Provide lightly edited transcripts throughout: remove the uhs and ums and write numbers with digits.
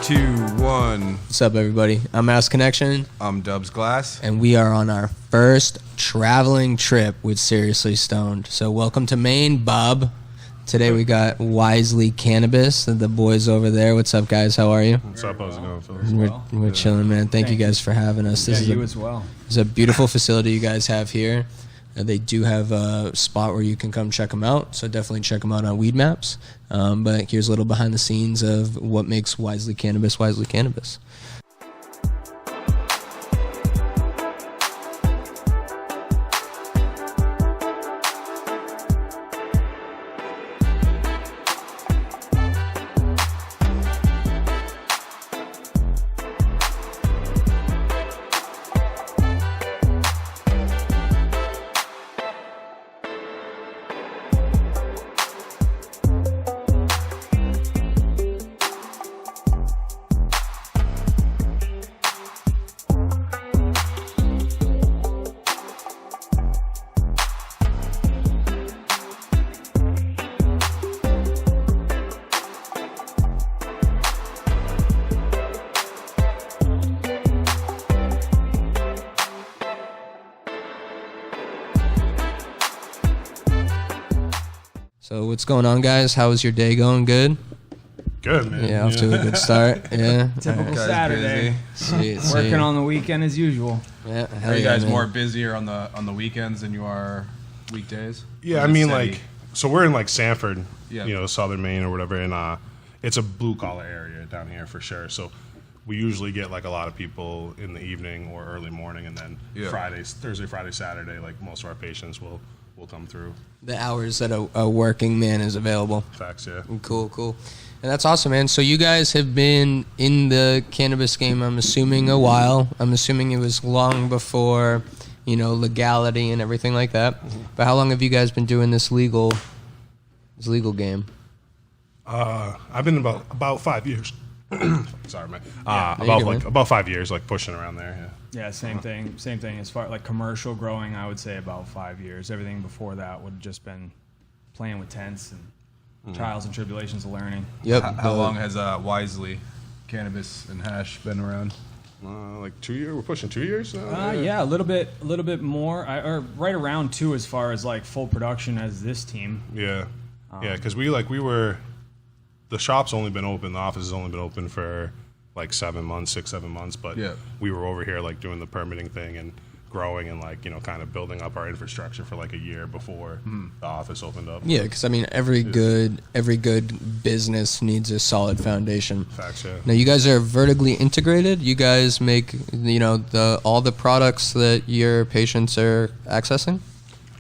2, 1. What's up, everybody? I'm Mouse Connection. I'm Dubs Glass. And we are on our first traveling trip with Seriously Stoned. So welcome to Maine, Bob. Today we got Wisely Cannabis, the boys over there. What's up, guys? How are you? What's up? How's it going, Phil? We're chilling, man. Thank you guys for having us. This is as well. It's a beautiful facility you guys have here. They do have a spot where you can come check them out, so definitely check them out on Weed Maps. But here's a little behind the scenes of what makes Wisely Cannabis Wisely Cannabis. So what's going on, guys? How is your day going? Good? Good, man. Yeah, off to a good start. Yeah. Typical Saturday. Sweet. Working on the weekend as usual. Yeah. Are you guys more busier on the weekends than you are weekdays? Yeah, I mean, like, so we're in like Sanford, Yeah. southern Maine or whatever, and it's a blue collar area down here for sure. So we usually get like a lot of people in the evening or early morning, and then Thursday, Friday, Saturday, like most of our patients will come through. The hours that a working man is available. Facts, yeah. Cool. And that's awesome, man. So you guys have been in the cannabis game, I'm assuming, a while. I'm assuming it was long before, legality and everything like that. Mm-hmm. But how long have you guys been doing this legal game? I've been about 5 years. Sorry, man. About 5 years, like pushing around there. Yeah. Yeah, same thing. Same thing. As far like commercial growing, I would say about 5 years. Everything before that would have just been playing with tents and trials and tribulations of learning. Yep. How long has Wisely Cannabis and Hash been around? Like 2 years. We're pushing 2 years now. Yeah, a little bit more, or right around 2 as far as like full production as this team. Yeah, because the shop's only been open, the office has only been open for like 7 months, 7 months, but we were over here like doing the permitting thing and growing and like, kind of building up our infrastructure for like a year before the office opened up. Yeah, because I mean, every good business needs a solid foundation. Facts, yeah. Now you guys are vertically integrated. You guys make all the products that your patients are accessing.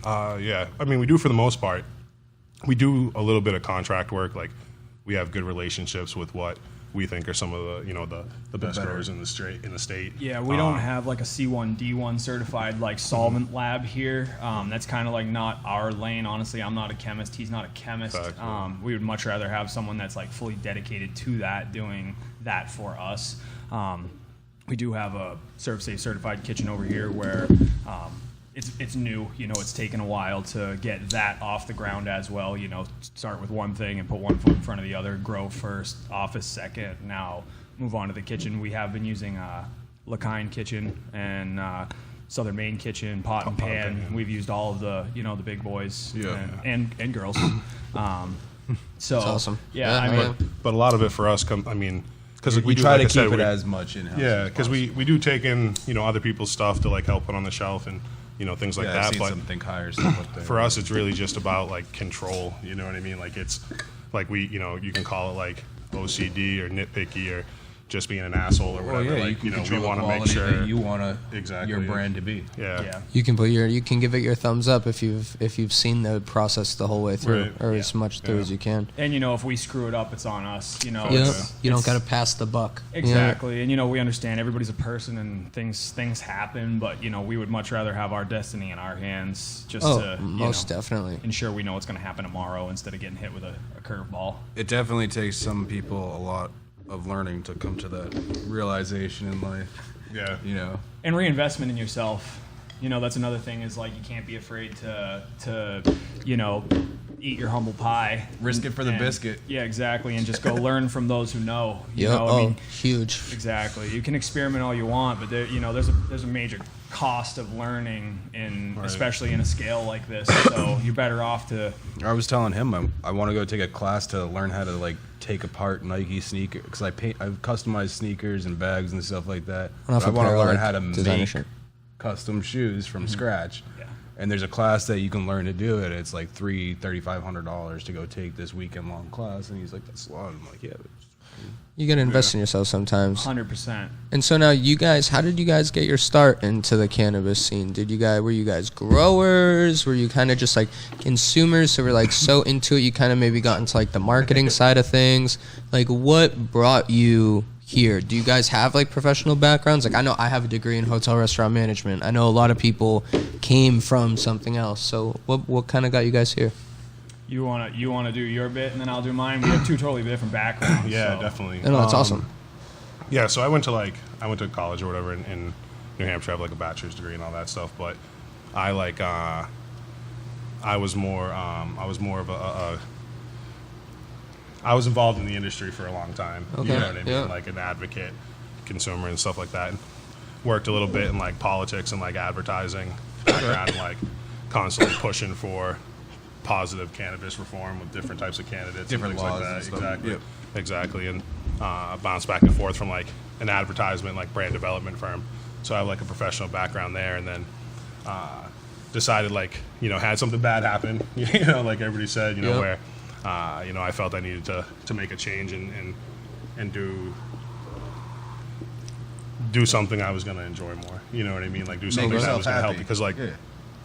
Yeah, I mean, we do for the most part. We do a little bit of contract work. Like we have good relationships with what we think are some of the best growers in the state. Yeah, we don't have like a C1, D1 certified like solvent lab here. That's kind of like not our lane. Honestly, I'm not a chemist. He's not a chemist. We would much rather have someone that's like fully dedicated to that, doing that for us. We do have a ServSafe certified kitchen over here where it's new, it's taken a while to get that off the ground as well, start with one thing and put one foot in front of the other, grow first, office second, now move on to the kitchen. We have been using LaKine kitchen and Southern Maine kitchen, pot and pan. We've used all of the, the big boys and girls. So that's awesome. Yeah, I mean, but a lot of it for us because we try to keep it as much in-house. Yeah, because we do take in, other people's stuff to like help put on the shelf and things like that. But think higher stuff for us, it's really just about like control. You know what I mean? Like it's like you can call it like OCD or nitpicky or just being an asshole or whatever. Well, yeah, like, you we want to make sure that you want your brand to be. Yeah. You can give it your thumbs up if you've seen the process the whole way through, or as much through as you can. And if we screw it up, it's on us. You don't gotta pass the buck. Exactly. And we understand everybody's a person and things happen, but we would much rather have our destiny in our hands, just to most definitely ensure we know what's going to happen tomorrow instead of getting hit with a curveball. It definitely takes some people a lot of learning to come to that realization in life. Yeah. And reinvestment in yourself. You know, that's another thing is like you can't be afraid to you know, eat your humble pie. Risk it for the biscuit. Yeah, exactly, and just go learn from those who know. You Yeah, know, I mean, huge. exactly. You can experiment all you want, but there, you know, there's a major cost of learning, especially in a scale like this. So you're better off to. I was telling him I want to go take a class to learn how to like take apart Nike sneakers because I've customized sneakers and bags and stuff like that. I want to learn how to make custom shoes from scratch. Yeah. And there's a class that you can learn to do it. It's like $3,500 to go take this weekend long class. And he's like, that's a lot. I'm like, yeah. You got to invest in yourself sometimes. 100%. And so now you guys, how did you guys get your start into the cannabis scene? Were you guys growers? Were you kind of just like consumers? So we're like so into it, you kind of maybe got into like the marketing side of things. Like what brought you here? Do you guys have like professional backgrounds? Like I know I have a degree in hotel restaurant management. I know a lot of people came from something else. So what kind of got you guys here? You wanna do your bit and then I'll do mine. We have two totally different backgrounds. Yeah, so. definitely. No, that's awesome. Yeah, so I went to college or whatever in New Hampshire. I have like a bachelor's degree and all that stuff. But I like I was more of a I was involved in the industry for a long time. Okay. You know what I mean? Yeah. Like an advocate, consumer, and stuff like that. And worked a little bit in like politics and like advertising background, and like constantly pushing for positive cannabis reform with different types of candidates, Different and things laws like and that. stuff. Exactly, Yep. exactly. And bounced back and forth from like an advertisement, like brand development firm. So I have like a professional background there, and then decided like had something bad happen. Like everybody said, Yep. where I felt I needed to make a change and do something I was going to enjoy more. You know what I mean? Like do something that was going to help, because like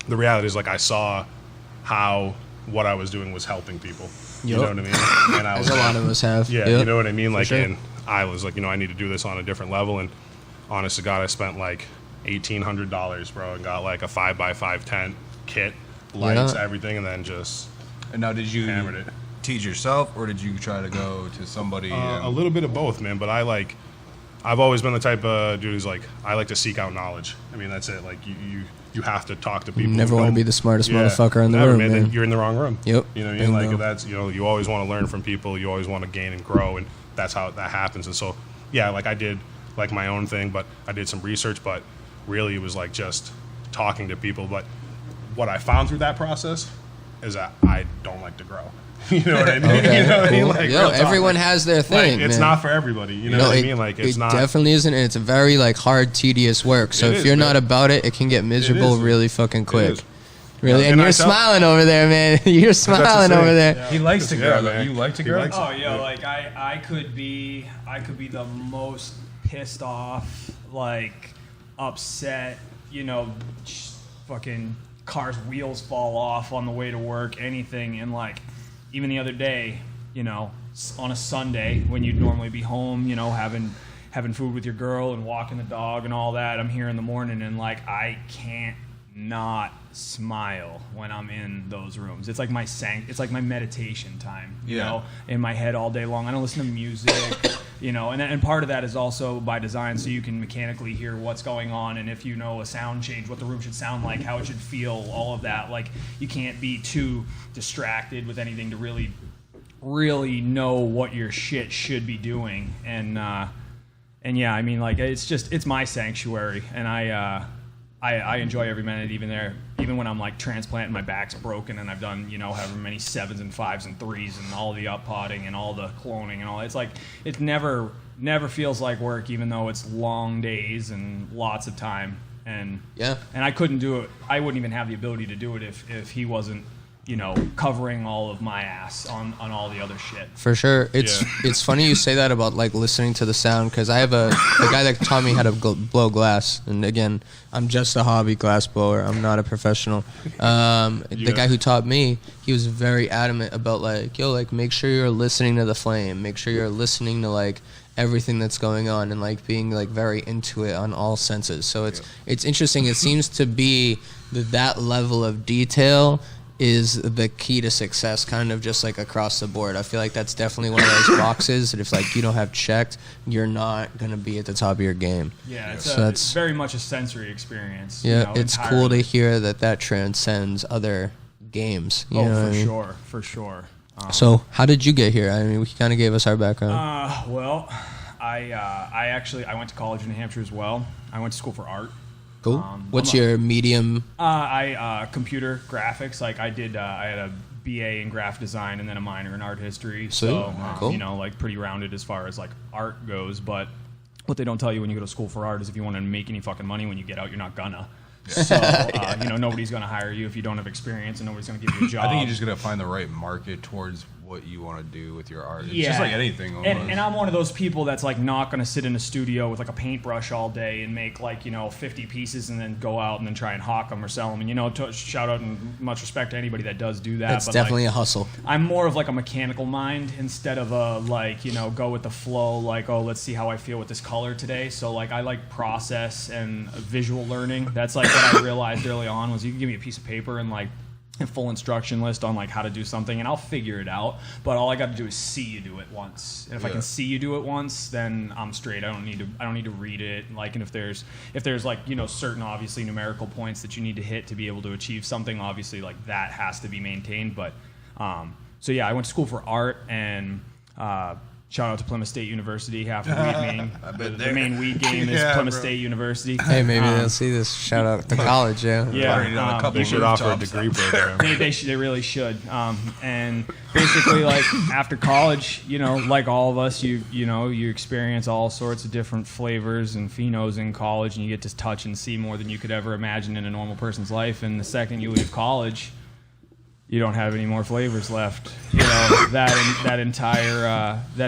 the reality is like I saw how what I was doing was helping people. You know what I mean? And I was As a lot of us have. yeah, Yep. you know what I mean? Like, sure. and I was like, I need to do this on a different level. And honest to God, I spent like $1,800, bro, and got like a 5x5 tent, kit, lights, everything, and then just And now, did you hammered it. teach yourself, or did you try to go to somebody? A little bit of both, man. But I've always been the type of dude who's like, I like to seek out knowledge. I mean, that's it. Like you have to talk to people. Never who want to don't- be the smartest Yeah, motherfucker in the never, room, man. man. Then you're in the wrong room. Yep. You know what I mean? Bingo. Like that's you always want to learn from people. You always want to gain and grow, and that's how that happens. And so yeah, like I did like my own thing, but I did some research, but really it was like just talking to people. But what I found through that process is that I don't like to grow. You know what I mean? Okay, You know what I mean? cool. Like, Yo, real talk. everyone has their thing, It's man. not for everybody. You know what I mean? Like it's it not. definitely isn't, and it's a very like hard, tedious work. So It if is, you're man. not about it, it can get miserable is. really fucking quick. is. Really, Yeah, and and I you're tell- smiling over there, man. You're smiling thing. over there. He likes to grow. Yeah, though. man. You like to He grow? likes- Oh yeah, like I could be the most pissed off, like upset, fucking car's wheels fall off on the way to work, anything. And like even the other day, on a Sunday when you'd normally be home, having food with your girl and walking the dog and all that, I'm here in the morning and like I can't not smile when I'm in those rooms. It's like it's like my meditation time, in my head all day long. I don't listen to music, and part of that is also by design, so you can mechanically hear what's going on, and if a sound change, what the room should sound like, how it should feel, all of that. Like you can't be too distracted with anything to really know what your shit should be doing. And yeah, I mean, like it's my sanctuary, and I enjoy every minute, even when I'm like transplanting, my back's broken, and I've done however many 7s and 5s and 3s and all the up potting and all the cloning and all. It's like it never feels like work, even though it's long days and lots of time. And Yeah. and I couldn't do it. I wouldn't even have the ability to do it if he wasn't covering all of my ass on all the other shit. For sure. It's funny you say that about like listening to the sound, because I have the guy that taught me how to blow glass, and again, I'm just a hobby glass blower. I'm not a professional. The guy who taught me, he was very adamant about like make sure you're listening to the flame, make sure you're listening to like everything that's going on, and like being like very into it on all senses. So it's interesting. It seems to be that level of detail is the key to success, kind of just like across the board? I feel like that's definitely one of those boxes that if like you don't have checked, you're not going to be at the top of your game. Yeah, it's very much a sensory experience. Yeah, it's cool to hear that transcends other games. You know what I mean? For sure. So how did you get here? I mean, we kind of gave us our background. Well, I went to college in New Hampshire as well. I went to school for art. Cool. What's your medium? Computer graphics. Like I had a BA in graphic design and then a minor in art history. So cool. like pretty rounded as far as like art goes. But what they don't tell you when you go to school for art is if you want to make any fucking money when you get out, you're not gonna. So nobody's gonna hire you if you don't have experience, and nobody's gonna give you a job. I think you're just gonna find the right market towards what you want to do with your art. It's just like anything. And I'm one of those people that's like not going to sit in a studio with like a paintbrush all day and make like 50 pieces and then go out and then try and hawk them or sell them. And shout out and much respect to anybody that does do that. That's definitely a hustle. I'm more of like a mechanical mind instead of a go with the flow. Like, oh, let's see how I feel with this color today. So like I like process and visual learning. That's like what I realized early on was you can give me a piece of paper and like a full instruction list on like how to do something and I'll figure it out, but all I got to do is see you do it once. And if I can see you do it once, then I'm straight. I don't need to read it. Like, and if there's like certain obviously numerical points that you need to hit to be able to achieve something, obviously like that has to be maintained. But so yeah, I went to school for art and shout out to Plymouth State University. Half the weed Maine. The main weed game is Plymouth State University. Hey, maybe they'll see this. Shout out to college, Yeah, they should offer a degree program. They really should. And basically, like after college, like all of us, you experience all sorts of different flavors and phenos in college, and you get to touch and see more than you could ever imagine in a normal person's life. And the second you leave college, you don't have any more flavors left. That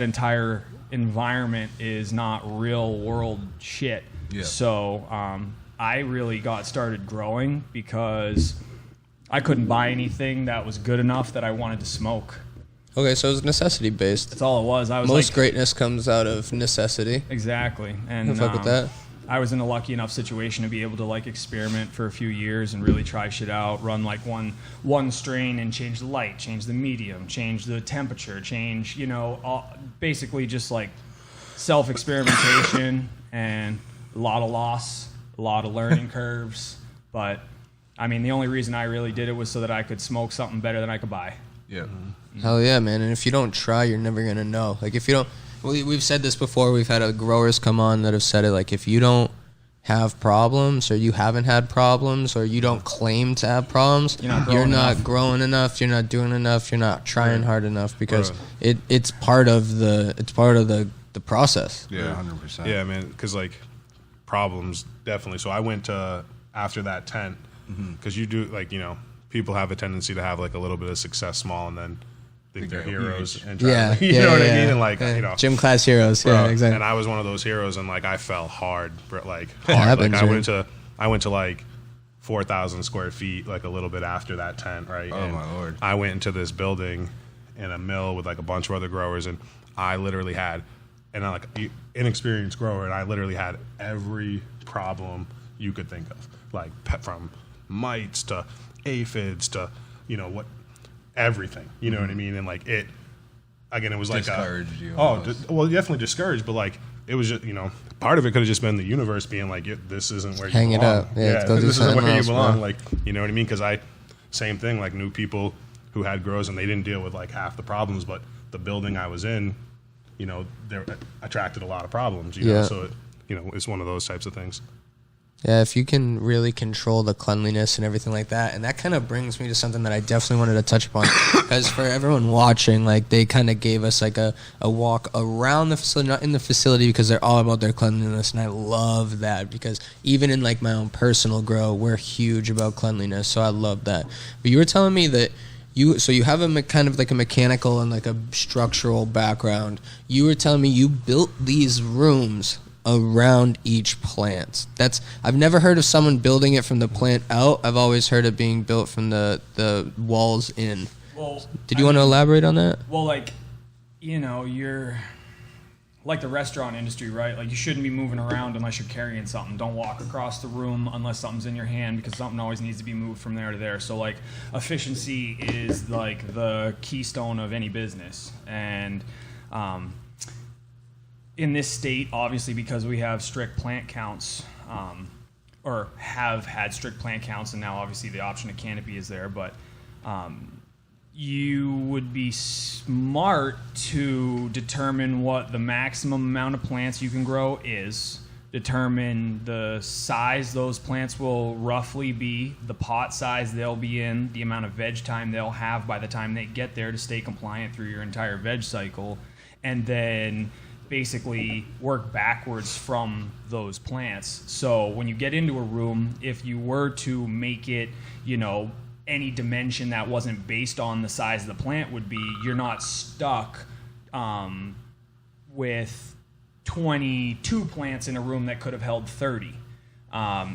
entire environment is not real world shit. Yeah. So I really got started growing because I couldn't buy anything that was good enough that I wanted to smoke. Okay, so it was necessity based. That's all it was. Most greatness comes out of necessity. Exactly. And fuck with that. I was in a lucky enough situation to be able to like experiment for a few years and really try shit out, run like one strain and change the light, change the medium, change the temperature, change, basically just like self-experimentation and a lot of loss, a lot of learning curves. But I mean, the only reason I really did it was so that I could smoke something better than I could buy. Yeah. Hell yeah, man. And if you don't try, you're never going to know. Like if you don't, we've said this before. We've had growers come on that have said it. Like, if you don't have problems, or you haven't had problems, or you don't claim to have problems, you're not growing enough. You're not doing enough. You're not trying hard enough because it's part of the process. Yeah, 100%. Yeah, man. Because like problems definitely. So I went to after that tent because you do people have a tendency to have like a little bit of success small and then think they're heroes and try to, you know what I mean? And like, gym class heroes. Bro, yeah, exactly. And I was one of those heroes and like I fell hard, hard. Happens, like I went to like 4,000 square feet, like a little bit after that tent, right? Oh, my Lord. I went into this building in a mill with like a bunch of other growers and I literally had, and I'm like inexperienced grower, and I literally had every problem you could think of, like from mites to aphids to, everything, you know what I mean? And like it was like discouraged you. Well, definitely discouraged, but like it was just, part of it could have just been the universe being like, this isn't where you belong. Hang it up. Yeah, this isn't where you belong. Like, you know what I mean? Because same thing, like knew people who had grows and they didn't deal with like half the problems, but the building I was in, they attracted a lot of problems, know? So it's one of those types of things. Yeah, if you can really control the cleanliness and everything like that. And that kind of brings me to something that I definitely wanted to touch upon. Because for everyone watching, like they kind of gave us like a walk around the facility, not in the facility, because they're all about their cleanliness. And I love that because even in like my own personal grow, we're huge about cleanliness. So I love that. But you were telling me that you have a kind of like a mechanical and like a structural background. You were telling me you built these rooms around each plant. I've never heard of someone building it from the plant out. I've always heard it being built from the walls in. Well, did you want to elaborate on that? Well, like, you're like the restaurant industry, right? Like you shouldn't be moving around unless you're carrying something. Don't walk across the room unless something's in your hand, because something always needs to be moved from there to there. So like efficiency is like the keystone of any business. And in this state, obviously, because we have strict plant counts, or have had strict plant counts, and now obviously the option of canopy is there, but you would be smart to determine what the maximum amount of plants you can grow is, determine the size those plants will roughly be, the pot size they'll be in, the amount of veg time they'll have by the time they get there to stay compliant through your entire veg cycle, and then basically work backwards from those plants. So when you get into a room, if you were to make it, any dimension that wasn't based on the size of the plant would be, you're not stuck with 22 plants in a room that could have held 30.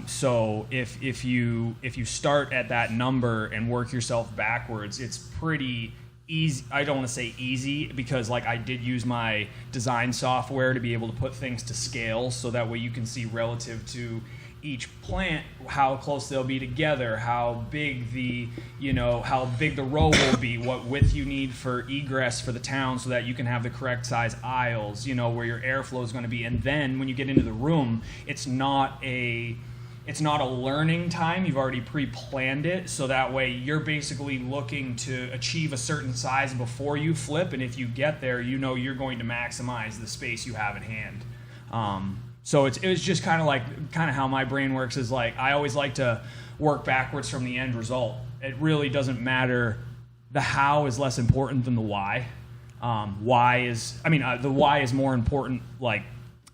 So if you start at that number and work yourself backwards, it's pretty easy. I don't want to say easy, because like I did use my design software to be able to put things to scale, so that way you can see relative to each plant how close they'll be together, how big the row will be, what width you need for egress for the town, so that you can have the correct size aisles, where your airflow is going to be. And then when you get into the room, it's not a learning time. You've already pre-planned it, so that way you're basically looking to achieve a certain size before you flip, and if you get there, you're going to maximize the space you have at hand. So it was just kind of how my brain works, is like I always like to work backwards from the end result. It really doesn't matter. The how is less important than the why. The why is more important, like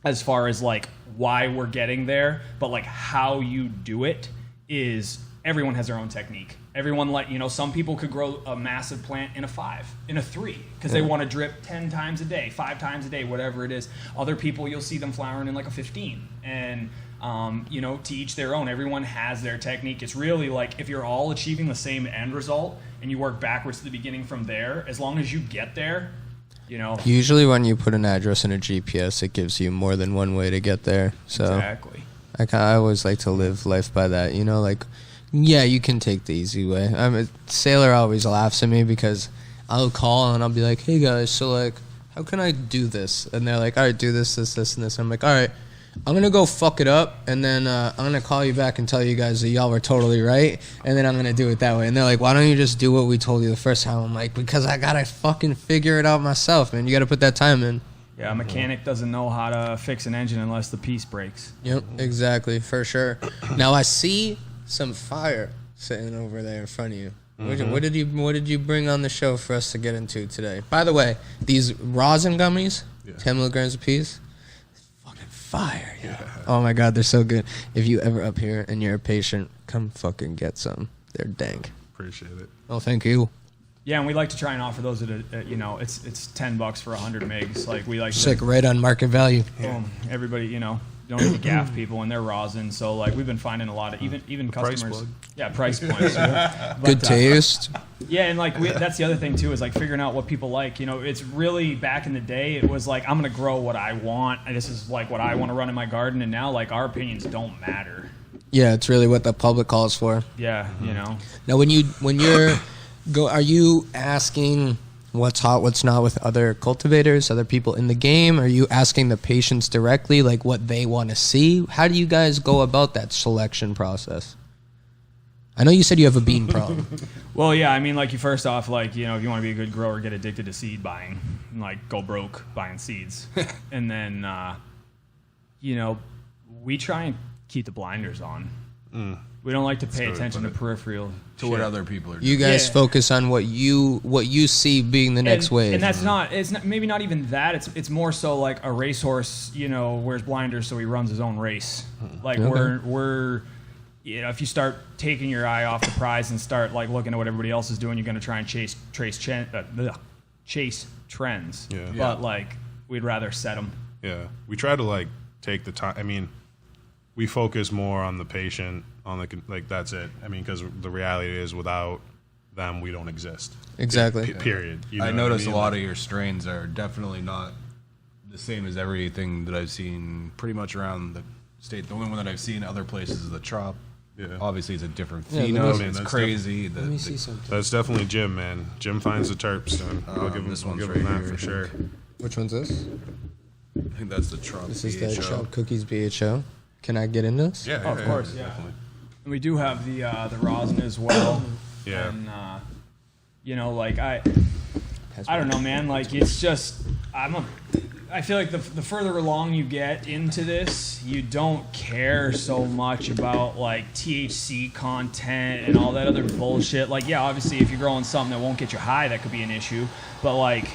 as far as like why we're getting there, but like how you do it is, everyone has their own technique. Everyone, some people could grow a massive plant in a 5, in a 3, because they want to drip 10 times a day, 5 times a day, whatever it is. Other people, you'll see them flowering in like a 15. And, to each their own. Everyone has their technique. It's really like if you're all achieving the same end result and you work backwards to the beginning from there, as long as you get there, Usually when you put an address in a GPS, it gives you more than one way to get there. So exactly. I always like to live life by that, Yeah, you can take the easy way. Sailor always laughs at me because I'll call and I'll be like, hey guys, so like, how can I do this? And they're like, all right, do this, this, this, and this. I'm like, all right, I'm going to go fuck it up, and then I'm going to call you back and tell you guys that y'all were totally right, and then I'm going to do it that way. And they're like, why don't you just do what we told you the first time? I'm like, because I got to fucking figure it out myself, man. You got to put that time in. Yeah, a mechanic doesn't know how to fix an engine unless the piece breaks. Yep, exactly, for sure. Now I see some fire sitting over there in front of you. Mm-hmm. What did you bring on the show for us to get into today? By the way, these rosin gummies, 10 milligrams a piece, fucking fire. Yeah. Oh my God, they're so good. If you ever up here and you're a patient, come fucking get some. They're dank. Appreciate it. Oh, thank you. Yeah, and we like to try and offer those at it's $10 for 100 megs. Like we like sick, right on market value. Boom. Everybody, don't need to gaff people and they're rosin. So like we've been finding a lot of even customers. Price plug. Yeah, price points. But, good taste. Yeah, and like that's the other thing too, is like figuring out what people like. It's really, back in the day, it was like I'm gonna grow what I want, and this is like what I want to run in my garden. And now like our opinions don't matter. Yeah, it's really what the public calls for. Yeah, Now when you're are you asking what's hot, what's not with other cultivators, other people in the game? Are you asking the patients directly, like what they want to see? How do you guys go about that selection process? I know you said you have a bean problem. Well, yeah, I mean, like, you first off, like, if you want to be a good grower, get addicted to seed buying, and, like, go broke buying seeds. And then, we try and keep the blinders on. We don't like to pay attention to peripheral to what other people are doing. You guys focus on what you see being the next wave. And it's maybe not even that. It's more so like a racehorse, wears blinders so he runs his own race. Like we're if you start taking your eye off the prize and start like looking at what everybody else is doing, you're going to try and chase trends. Yeah. But like we'd rather set them. Yeah, we try to like take the time. I mean, we focus more on the patient, on the like. That's it. I mean, because the reality is, without them, we don't exist. Exactly. Period. I notice a lot of your strains are definitely not the same as everything that I've seen pretty much around the state. The only one that I've seen other places is the trough. Yeah. Obviously, it's a different Yeah, phenome. man, It's that's crazy. Let me see something. That's definitely Jim, man. Jim finds the terps, man. I'll give him, this I'll one's give right him that here, for I sure. think. Which one's this? I think that's the Trump. This is the BHO. Trump Cookies BHO. Can I get in this? Yeah, Oh, of course, yeah. definitely. And we do have the rosin as well. Yeah. And you know, like I don't know, man. Like it's just I feel like the further along you get into this, you don't care so much about like THC content and all that other bullshit. Like, yeah, obviously, if you're growing something that won't get you high, that could be an issue. But like,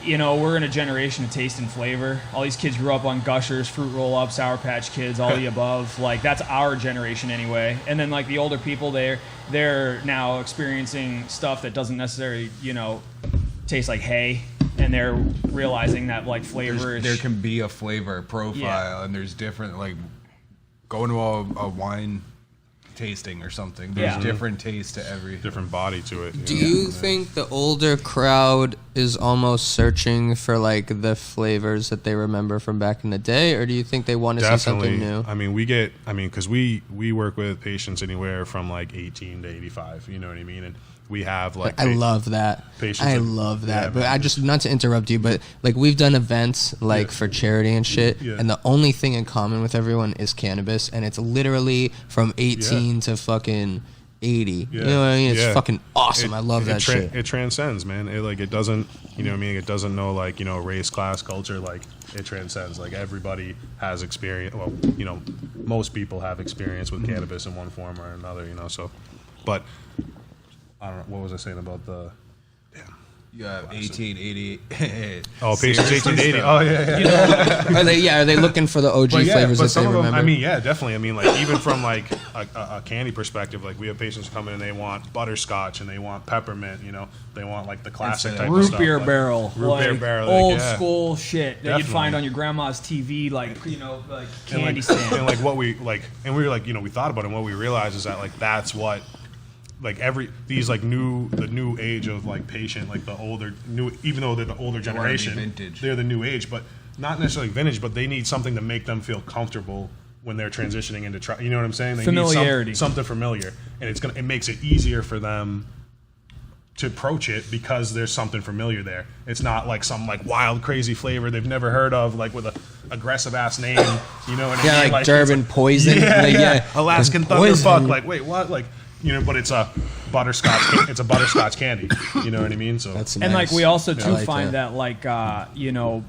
you know, we're in a generation of taste and flavor. All these kids grew up on Gushers, Fruit Roll-Ups, Sour Patch Kids, all the above. Like, that's our generation anyway. And then, like, the older people, they're now experiencing stuff that doesn't necessarily, you know, taste like hay. And they're realizing that, like, flavor is... There can be a flavor profile, and there's different, like, going to a wine tasting or something. There's different taste to every... Different body to it. Do you think the older crowd is almost searching for like the flavors that they remember from back in the day, or do you think they want to see something new? I mean, because we work with patients anywhere from like 18 to 85. You know what I mean? And we have like... I love that. Patients I that- love that. yeah, but man. I just, not to interrupt you, but like we've done events like for charity and shit, and the only thing in common with everyone is cannabis, and it's literally from 18 to fucking 80. Yeah. You know what I mean? It's Yeah. fucking awesome. I love that shit. It transcends, man. It doesn't, you know what I mean? It doesn't know like, you know, race, class, culture. Like it transcends. Like everybody has experience. Well, you know, most people have experience with cannabis in one form or another, you know, so, but I don't know. What was I saying about the, You have 1888. oh, patients 1880. Oh, yeah. Are they looking for the OG flavors that they some of them, remember? I mean, yeah, definitely. I mean, like even from like a candy perspective, like we have patients come in and they want butterscotch and they want peppermint. You know, they want like the classic type of root stuff. beer like, barrel, root like beer barrel, old like, yeah. school shit that you'd find Definitely. on your grandma's TV, like, you know, like And candy like, stand. and like what we like, and we were like, you know, we thought about it. And what we realized is that like that's what. Like the new age of like patient, like the older new, even though they're the older generation, vintage. they're the new age, but not necessarily vintage, but they need something to make them feel comfortable when they're transitioning into you know what I'm saying? They Familiarity. need something familiar, and it makes it easier for them to approach it because there's something familiar there. It's not like some like wild crazy flavor they've never heard of, like with a aggressive ass name, you know what I mean? like Durban it's poison. yeah. Alaskan Poison. Thunderfuck, like wait, what? Like, you know, but it's a butterscotch. It's a butterscotch candy. You know what I mean? So That's And nice. like we also I too like find that like you know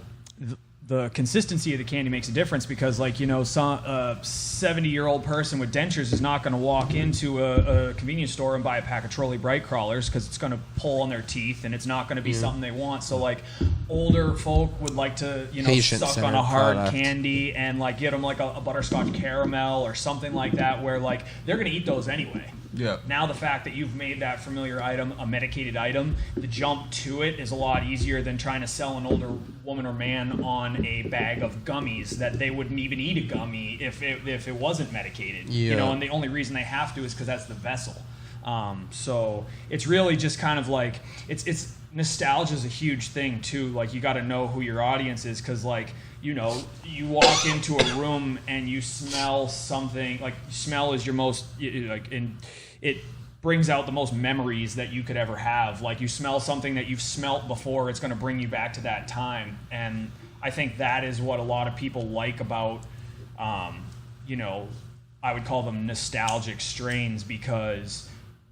the consistency of the candy makes a difference because like you know some 70-year-old person with dentures is not going to walk into a convenience store and buy a pack of Trolley Bright Crawlers because it's going to pull on their teeth and it's not going to be something they want. So like older folk would like to you know Patient-centered suck on a hard product. candy and like get them like a butterscotch caramel or something like that where like they're going to eat those anyway. Yeah. Now the fact that you've made that familiar item a medicated item, the jump to it is a lot easier than trying to sell an older woman or man on a bag of gummies that they wouldn't even eat a gummy if it wasn't medicated. Yeah. You know, and the only reason they have to is because that's the vessel. So it's really just kind of like it's nostalgia is a huge thing too. Like you got to know who your audience is because like you know you walk into a room and you smell something like smell is your most like and it brings out the most memories that you could ever have. Like you smell something that you've smelt before, it's going to bring you back to that time. And I think that is what a lot of people like about you know I would call them nostalgic strains because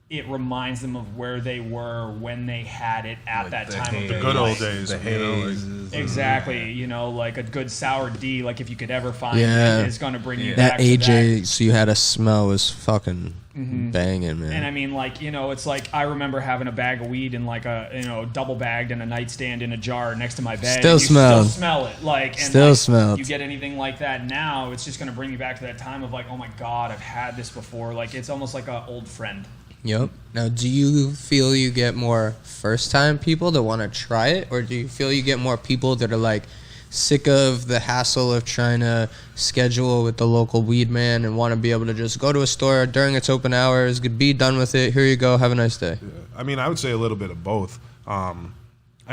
it reminds them of where they were when they had it at Like that the time of haze. their the good life. old days. The you know, like- hazes. Exactly, you know, like a good sour D, like if you could ever find Yeah. it, it's going to bring you that back to AJ, so you had a smell was fucking banging, man. And I mean, like, you know, it's like I remember having a bag of weed in like a, you know, double bagged in a nightstand in a jar next to my bed. Still and you smelled. Still smell it. Like, and Still like, smelled. You get anything like that now, it's just going to bring you back to that time of like, oh my God, I've had this before. Like, it's almost like an old friend. Yep. Now, do you feel you get more first-time people that want to try it, or do you feel you get more people that are like sick of the hassle of trying to schedule with the local weed man and want to be able to just go to a store during its open hours, be done with it, here you go, have a nice day? I mean, I would say a little bit of both. I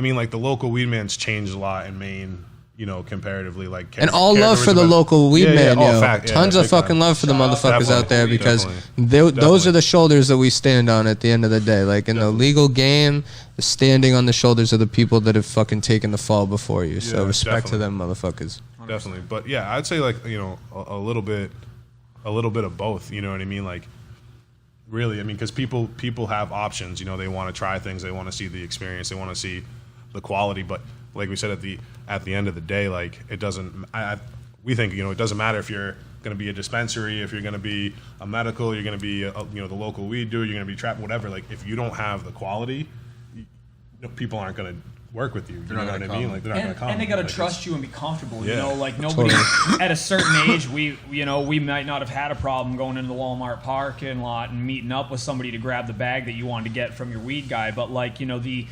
mean, like the local weed man's changed a lot in Maine comparatively, like, and all love for the local weed man, tons of fucking love for the motherfuckers out there, because those are the shoulders that we stand on at the end of the day. Like, in the legal game, standing on the shoulders of the people that have fucking taken the fall before you. So respect to them motherfuckers. Definitely. But yeah, I'd say, like, a little bit of both, you know what I mean? Like, really, I mean, because people have options, they want to try things, they want to see the experience, they want to see the quality, but like we said, at the end of the day, like, it doesn't. We think it doesn't matter if you're going to be a dispensary, if you're going to be a medical, you're going to be the local weed dude, you're going to be trapped, whatever. Like, if you don't have the quality, people aren't going to work with you. You know what I mean? Like, they're not going to come. And they got to trust you and be comfortable. Like, nobody at a certain age, we might not have had a problem going into the Walmart parking lot and meeting up with somebody to grab the bag that you wanted to get from your weed guy. But, like, pretty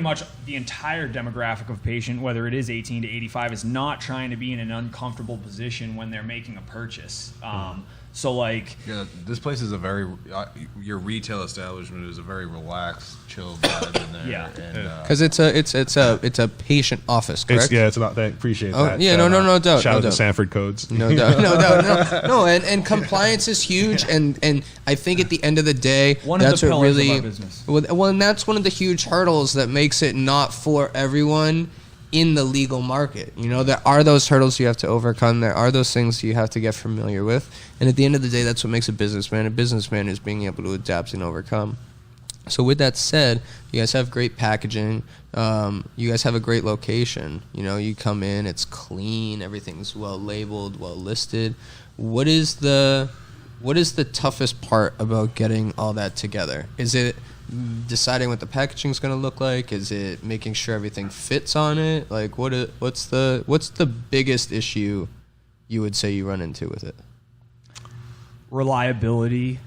much the entire demographic of patient, whether it is 18 to 85, is not trying to be in an uncomfortable position when they're making a purchase. So, like, this place is your retail establishment is a very relaxed, chill vibe in there. Because it's a patient office, correct? It's about that. Appreciate that. Yeah, no doubt. Shout out to Sanford Codes. No doubt. No, and compliance is huge, and I think at the end of the day, that's what really, of our business. Well, and that's one of the huge hurdles that makes it not for everyone in the legal market. There are those hurdles you have to overcome. There are those things you have to get familiar with. And at the end of the day, that's what makes a businessman. A businessman is being able to adapt and overcome. So with that said, you guys have great packaging. You guys have a great location. You come in, it's clean, everything's well labeled, well listed. What is the toughest part about getting all that together? Is it deciding what the packaging is going to look like? Is it making sure everything fits on it? Like, what's the biggest issue you would say you run into with it? Reliability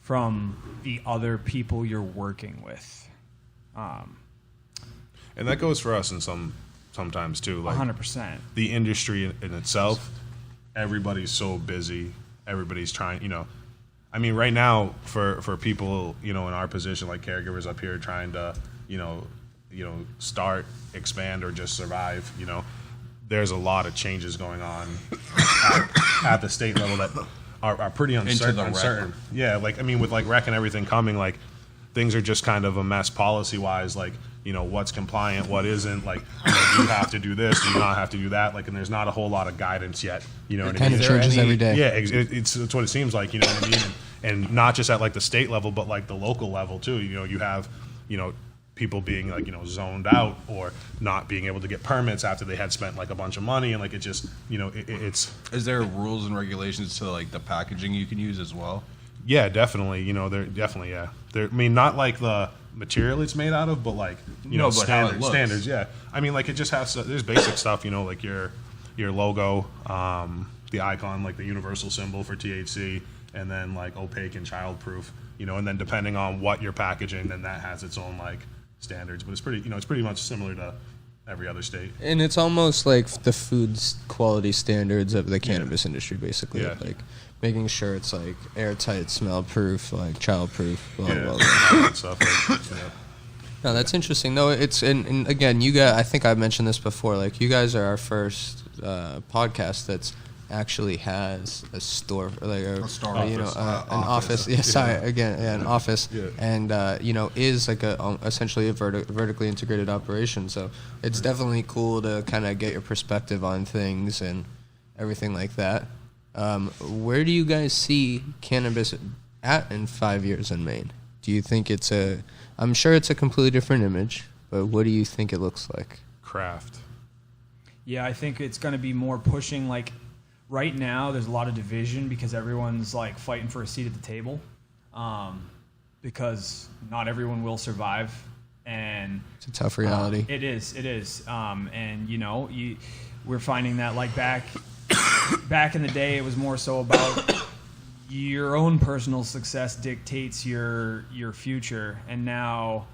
from the other people you're working with, and that goes for us in sometimes too. Like, 100%. The industry in itself, everybody's so busy. Everybody's trying. I mean, right now, for people, in our position, like caregivers up here trying to, start, expand, or just survive, there's a lot of changes going on at the state level that are pretty uncertain. Yeah, like, I mean, with, like, rec and everything coming, like, things are just kind of a mess policy-wise, like, what's compliant, what isn't, like, do you have to do this, do you not have to do that, like, and there's not a whole lot of guidance yet, what I mean? It kind of changes every day. Yeah, it's what it seems like, what I mean? And not just at, like, the state level, but, like, the local level, too. You have, people being, like, zoned out or not being able to get permits after they had spent, like, a bunch of money, and, like, it just, it's... Is there rules and regulations to, like, the packaging you can use as well? Yeah, definitely. They're definitely, yeah. I mean, not like the material it's made out of, but, like, standards. Yeah, I mean, like, it just has there's basic stuff, like your logo, the icon, like the universal symbol for THC, and then, like, opaque and childproof, and then depending on what you're packaging, then that has its own, like, standards. But it's pretty much similar to every other state. And it's almost like the food quality standards of the cannabis industry, basically. Yeah. Like, making sure it's, like, airtight, smell-proof, like, childproof, blah, blah, blah. Stuff like, No, that's interesting. No, it's and again, you guys. I think I've mentioned this before. Like, you guys are our first podcast that's actually has a store, like an office. Yeah, sorry, an office, and is like essentially a vertically integrated operation. So it's definitely cool to kind of get your perspective on things and everything like that. Where do you guys see cannabis at in 5 years in Maine? Do you think I'm sure it's a completely different image, but what do you think it looks like? Craft. Yeah, I think it's going to be more pushing, like, right now there's a lot of division because everyone's, like, fighting for a seat at the table, because not everyone will survive, and it's a tough reality. It is, and we're finding that, like, back in the day, it was more so about your own personal success dictates your future, and now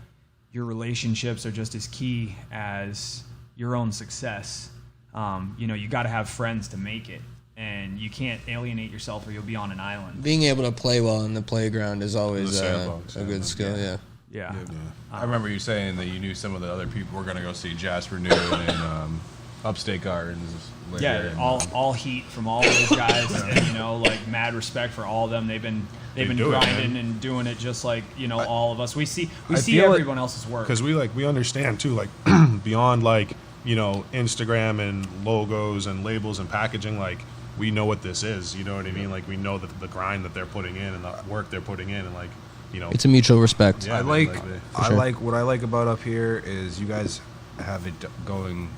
your relationships are just as key as your own success. You got to have friends to make it, and you can't alienate yourself or you'll be on an island. Being able to play well in the playground is always a good skill. Yeah. Yeah. I remember you saying that you knew some of the other people were going to go see Jasper New and Upstate Gardens. Yeah, all heat from all those guys, and like mad respect for all of them. They've been grinding and doing it just like all of us. We see everyone else's work because we understand too, like beyond like Instagram and logos and labels and packaging, like we know what this is. You know what I mean? Like we know the grind that they're putting in and the work they're putting in, and like. It's a mutual respect. Yeah, what I like about up here is you guys have it going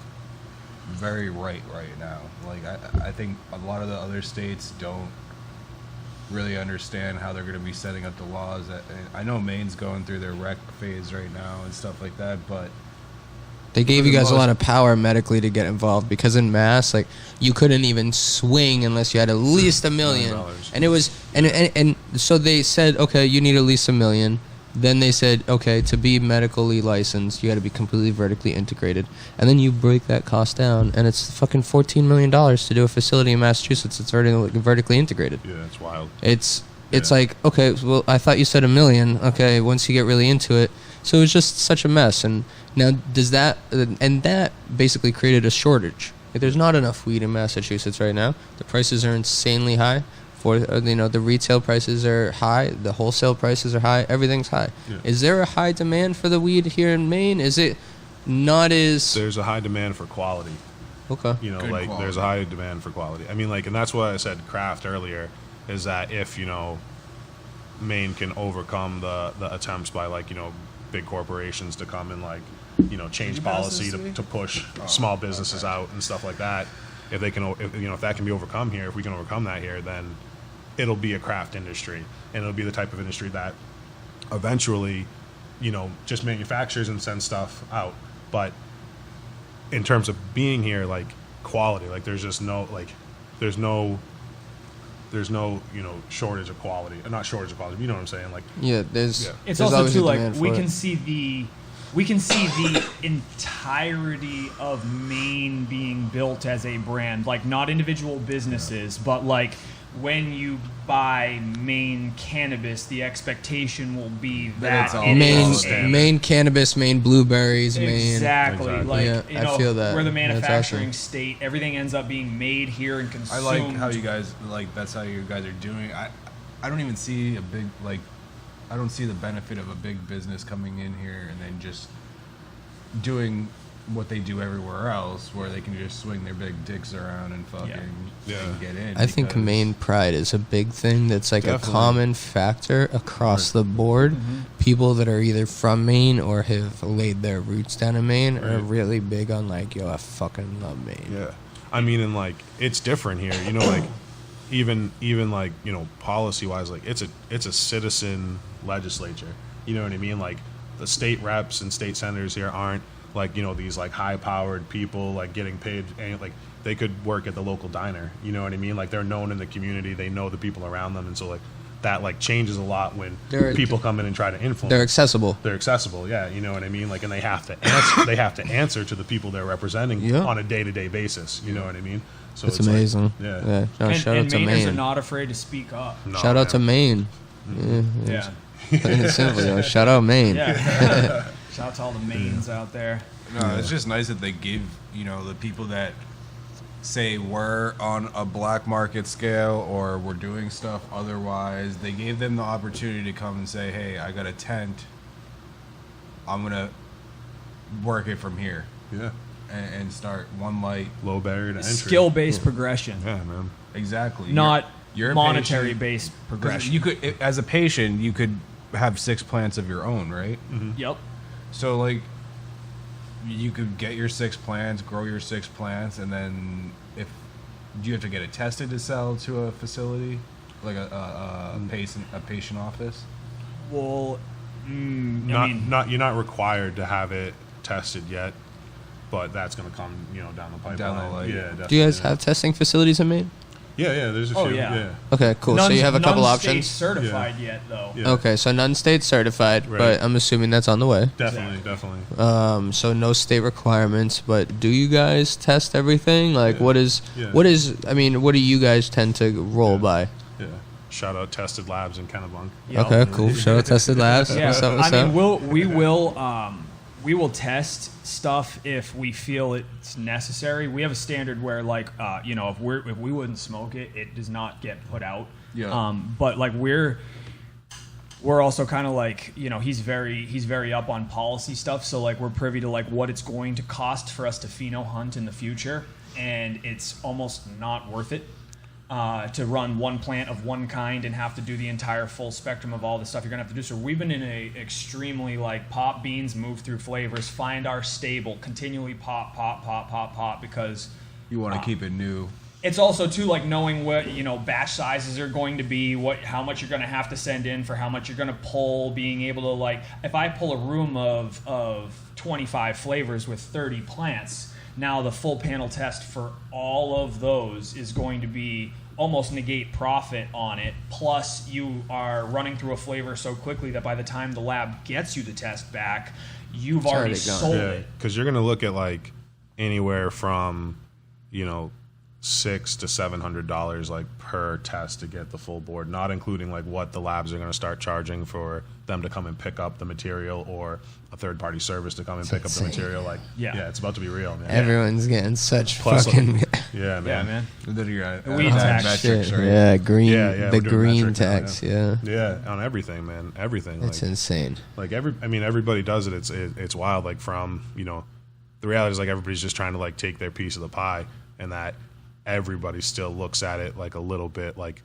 very right now. Like I think a lot of the other states don't really understand how they're going to be setting up the laws. I know Maine's going through their rec phase right now and stuff like that, but they gave you guys a lot of power medically to get involved, because in Mass, like, you couldn't even swing unless you had at least $1 million. And it was, and so they said, okay, you need at least $1 million. Then they said, okay, to be medically licensed, you got to be completely vertically integrated. And then you break that cost down, and it's fucking $14 million to do a facility in Massachusetts that's already vertically integrated. Yeah, it's wild. It's like, okay, well, I thought you said $1 million. Okay, once you get really into it. So it was just such a mess. And now that basically created a shortage. Like, there's not enough weed in Massachusetts right now. The prices are insanely high. The retail prices are high. The wholesale prices are high. Everything's high. Yeah. Is there a high demand for the weed here in Maine? Is it not as... There's a high demand for quality. Okay. Quality. There's a high demand for quality. I mean, and that's why I said craft earlier, is that if, Maine can overcome the attempts by, big corporations to come and, change policy to push small businesses out and stuff like that. If they can, if that can be overcome here, if we can overcome that here, then it'll be a craft industry, and it'll be the type of industry that eventually, just manufactures and sends stuff out. But in terms of being here, quality, there's just no, there's no shortage of quality. Not shortage of quality. You know what I'm saying? It's also too we can see the entirety of Maine being built as a brand, not individual businesses, but when you buy Maine cannabis, the expectation will be that Maine cannabis, Maine blueberries, exactly. I feel that we're the manufacturing state. Everything ends up being made here and consumed. I like how you guys that's how you guys are doing. I don't even see I don't see the benefit of a big business coming in here and then just doing what they do everywhere else, where they can just swing their big dicks around and fucking get in. I think Maine pride is a big thing that's a common factor across the board. Mm-hmm. People that are either from Maine or have laid their roots down in Maine are really big on yo, I fucking love Maine. Yeah. I mean, and it's different here, even policy wise, it's a citizen legislature. You know what I mean? The state reps and state senators here aren't these high-powered people getting paid, and they could work at the local diner. You know what I mean? They're known in the community, they know the people around them, and so that changes a lot when people come in and try to influence. They're accessible. Yeah. You know what I mean? And they have to answer. They have to answer to the people they're representing on a day-to-day basis. You know what I mean? So it's amazing. No, shout out to Maine. Mainers are not afraid to speak up. No, shout out to Maine. Mm-hmm. Yeah. Plain and simple, shout out Maine. Yeah. Shout out to all the Maines out there. No, it's just nice that they give, the people that say we're on a black market scale or we're doing stuff otherwise, they gave them the opportunity to come and say, hey, I got a tent. I'm going to work it from here. Yeah. And start one light. Low barrier to entry. Skill-based progression. Yeah, man. Exactly. Not monetary-based progression. You could, as a patient, you could have 6 plants of your own, right? Mm-hmm. Yep. So, you could get your 6 plants, grow your 6 plants, and then do you have to get it tested to sell to a facility, a patient office? Well, you're not required to have it tested yet, but that's going to come, down the pipeline. Down the line. Yeah, definitely. Do you guys have testing facilities in Maine? Yeah, there's a few. Yeah. Okay, cool. So you have a couple options. Certified yet, though. Yeah. Okay, so none state certified, but I'm assuming that's on the way. Definitely. So no state requirements, but do you guys test everything? What do you guys tend to roll by? Yeah. Shout out Tested Labs in Kennebunk. Yep. Okay, cool. Shout out Tested Labs. Yeah. What's up? I mean, we will test stuff if we feel it's necessary. We have a standard where, like, if we wouldn't smoke it, it does not get put out. Yeah. But like we're also kind of like, he's very up on policy stuff. So like we're privy to like what it's going to cost for us to pheno hunt in the future, and it's almost not worth it. To run one plant of one kind and have to do the entire full spectrum of all the stuff you're gonna have to do. So we've been in a extremely like pop beans, move through flavors, find our stable, continually pop because you want to keep it new. It's also too like knowing what batch sizes are going to be, how much you're gonna have to send in for how much you're gonna pull, being able to like if I pull a room of 25 flavors with 30 plants. Now the full panel test for all of those is going to be almost negate profit on it. Plus you are running through a flavor so quickly that by the time the lab gets you the test back, you've already sold it. Because you're going to look at like anywhere from, $600 to $700 like per test to get the full board, not including like what the labs are going to start charging for them to come and pick up the material or a third-party service to come and pick up the material. Like, yeah, it's about to be real, man. Everyone's getting such Plus, fucking yeah, man. Then you're at weed tax shit. right? Yeah, green. Yeah, the we're doing green metric now, tax. Yeah. on everything, man. Everything. It's like, insane. Like everybody does it. It's wild. Like from the reality is like everybody's just trying to like take their piece of the pie, and that everybody still looks at it like a little bit like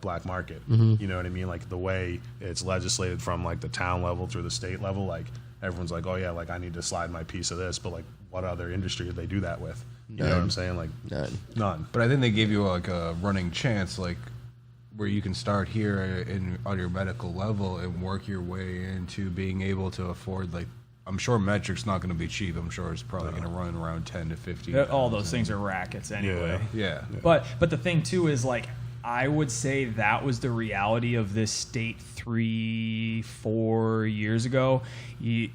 black market. You know what I mean? Like the way it's legislated from like the town level through the state level, like everyone's like, oh yeah, like I need to slide my piece of this, but like what other industry did they do that with? You know what I'm saying? Like none. But I think they gave you like a running chance, like where you can start here on your medical level and work your way into being able to afford like. I'm sure metric's not going to be cheap. I'm sure it's probably going to run around 10 to 50. All those things are rackets anyway. Yeah. But the thing too is like I would say that was the reality of this state 3-4 years ago. You'd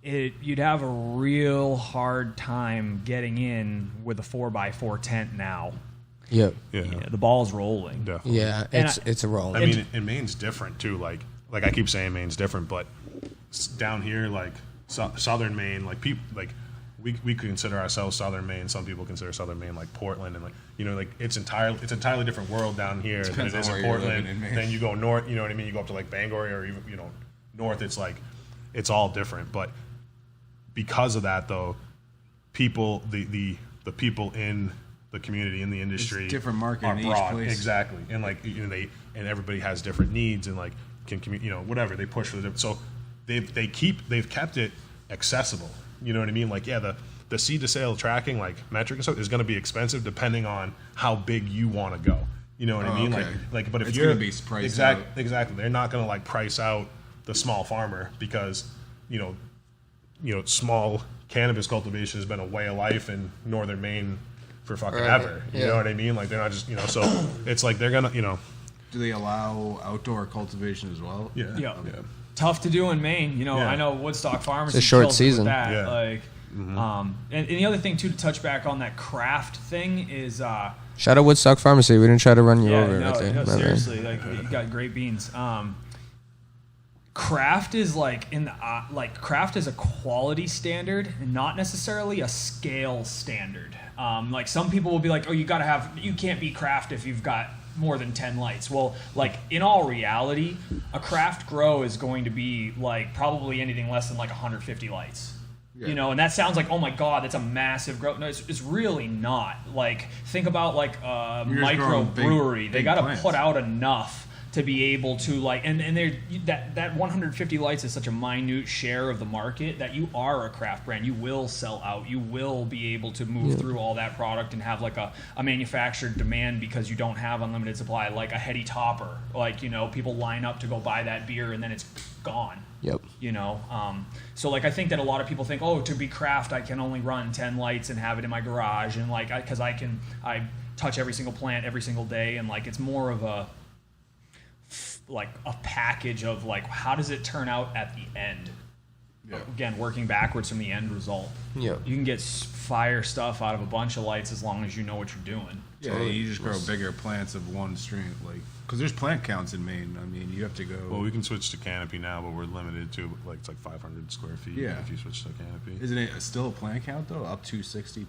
have a real hard time getting in with a 4x4 tent now. Yep. Yeah. The ball's rolling. Definitely. Yeah, it's a roll. I mean, and Maine's different too. Like I keep saying Maine's different, but down here, like southern Maine, like people, like we consider ourselves southern Maine. Some people consider southern Maine like Portland, and like it's entirely different world down here than it is in Portland. Then you go north, you know what I mean? You go up to like Bangor or even north. It's like it's all different. But because of that, though, people the people in the community in the industry it's different market are in broad. each place. Exactly, and like and everybody has different needs and like can whatever they push for the different. So they've kept it accessible. You know what I mean? Like the seed to sale tracking like metric and stuff is going to be expensive depending on how big you want to go. You know what I mean? Okay. Like but if it's you're going to be priced out. Exactly, they're not going to like price out the small farmer because small cannabis cultivation has been a way of life in northern Maine for fucking ever. You know what I mean? Like they're not just so it's like they're gonna Do they allow outdoor cultivation as well? Yeah. Yeah. Tough to do in Maine. I know Woodstock Pharmacy. It's a short kills season. With that. Yeah. Like, and the other thing too to touch back on that craft thing is. Shout out Woodstock Pharmacy. We didn't try to run you over right there. No, seriously, like you got great beans. Craft is craft is a quality standard, not necessarily a scale standard. Like some people will be like, oh, you can't be craft if you've got more than 10 lights. Well, like in all reality, a craft grow is going to be like probably anything less than like 150 lights. Yeah. And that sounds like, oh my God, that's a massive growth. No, it's really not. Like think about like a micro brewery. They got to put out enough to be able to like, and that 150 lights is such a minute share of the market that you are a craft brand. You will sell out. You will be able to move through all that product and have like a manufactured demand because you don't have unlimited supply, like a heady topper. Like, people line up to go buy that beer and then it's gone. Yep. So like I think that a lot of people think, oh, to be craft, I can only run 10 lights and have it in my garage, and like because I touch every single plant every single day, and like it's more of a package of like how does it turn out at the end. Again, working backwards from the end result. You can get fire stuff out of a bunch of lights as long as you know what you're doing. You just grow bigger plants of one strain, like Because there's plant counts in Maine. I mean, you have to go. Well, we can switch to canopy now, but we're limited to like it's like 500 square feet. Yeah. If you switch to canopy. Isn't it still a plant count though? Up to 60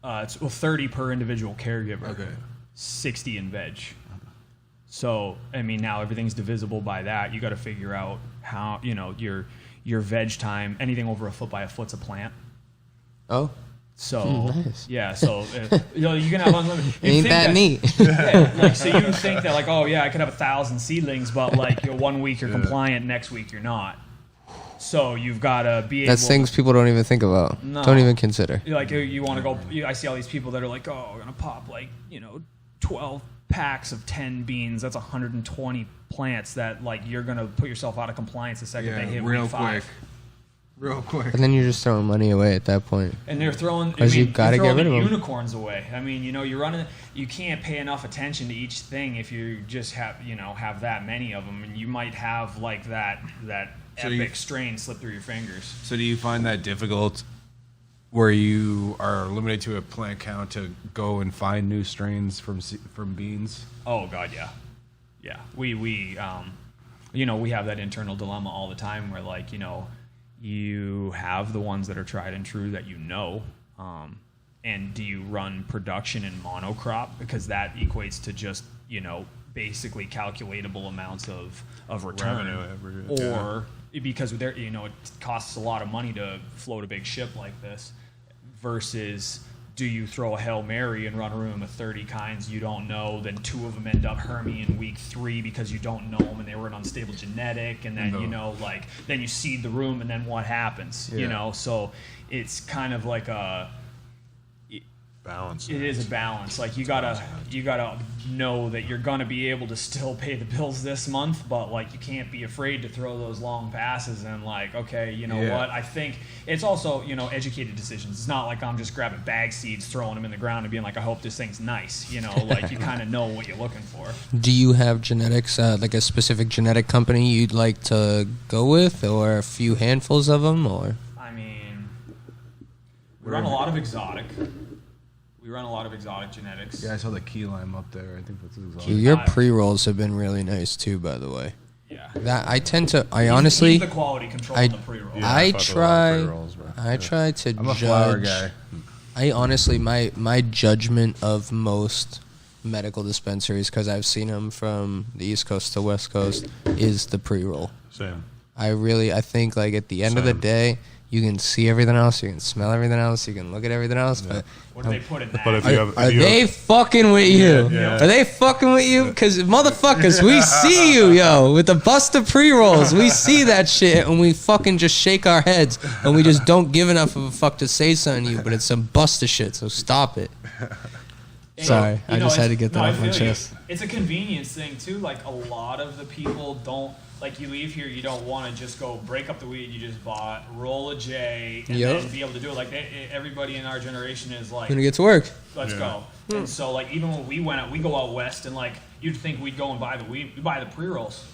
plants. It's 30 per individual caregiver. Okay. 60 in veg. So I mean, now everything's divisible by that. You got to figure out how your veg time. Anything over a foot by a foot's a plant. Oh. So nice. yeah, so you can have unlimited. Ain't that neat? Yeah, like so you think that like, oh yeah, I could have 1,000 seedlings, but like 1 week you're compliant, next week you're not. So you've got to be able. That's things people don't even think about. No. Don't even consider. Like you want to go. I see all these people that are like, oh, we're gonna pop 12 packs of 10 beans. That's 120 plants that like you're gonna put yourself out of compliance the second they hit week 5. Real quick. And then you're just throwing money away at that point. And they're throwing. You gotta get rid of them. Unicorns away. I mean, you're running. You can't pay enough attention to each thing if you just have that many of them, and you might have like that epic strain slip through your fingers. So do you find that difficult, where you are limited to a plant count, to go and find new strains from beans? Oh God, yeah. We have that internal dilemma all the time where like you have the ones that are tried and true that and do you run production in monocrop, because that equates to just basically calculatable amounts of return, or because there it costs a lot of money to float a big ship like this, versus do you throw a Hail Mary and run a room of 30 kinds you don't know, then 2 of them end up Hermy in week 3 because you don't know them and they were an unstable genetic, and then then you seed the room, and then what happens? So it's kind of like a balance. It is a balance. Like you gotta know that you're gonna be able to still pay the bills this month, but like you can't be afraid to throw those long passes and like, okay, what? I think it's also educated decisions. It's not like I'm just grabbing bag seeds, throwing them in the ground, and being like, I hope this thing's nice. Like you kind of know what you're looking for. Do you have genetics, like a specific genetic company you'd like to go with, or a few handfuls of them, or? I mean, we run a lot of exotic. We run a lot of exotic genetics. Yeah, I saw the key lime up there. I think that's exotic. Your pre-rolls have been really nice too, by the way. Yeah. That I honestly. He's the quality control on the pre-rolls. Yeah, I try to I'm a judge. flower guy. I honestly, my judgment of most medical dispensaries, because I've seen them from the East Coast to West Coast, is the pre-roll. Same. I think like at the end of the day, you can see everything else, you can smell everything else, you can look at everything else, but what do they put in that? But are they fucking with you? Yeah. Are they fucking with you? Because motherfuckers, we see you, with the bust of pre-rolls. We see that shit, and we fucking just shake our heads, and we just don't give enough of a fuck to say something to you, but it's some bust of shit, so stop it. Sorry, I just had to get that off my chest. It's a convenience thing, too. Like, a lot of the people don't... Like, you leave here, you don't want to just go break up the weed you just bought, roll a J, and then be able to do it. Like, everybody in our generation is like... Gonna get to work. Let's go. And so, like, even when we went out, we go out west, and, like, you'd think we'd go and buy the weed. We buy the pre-rolls.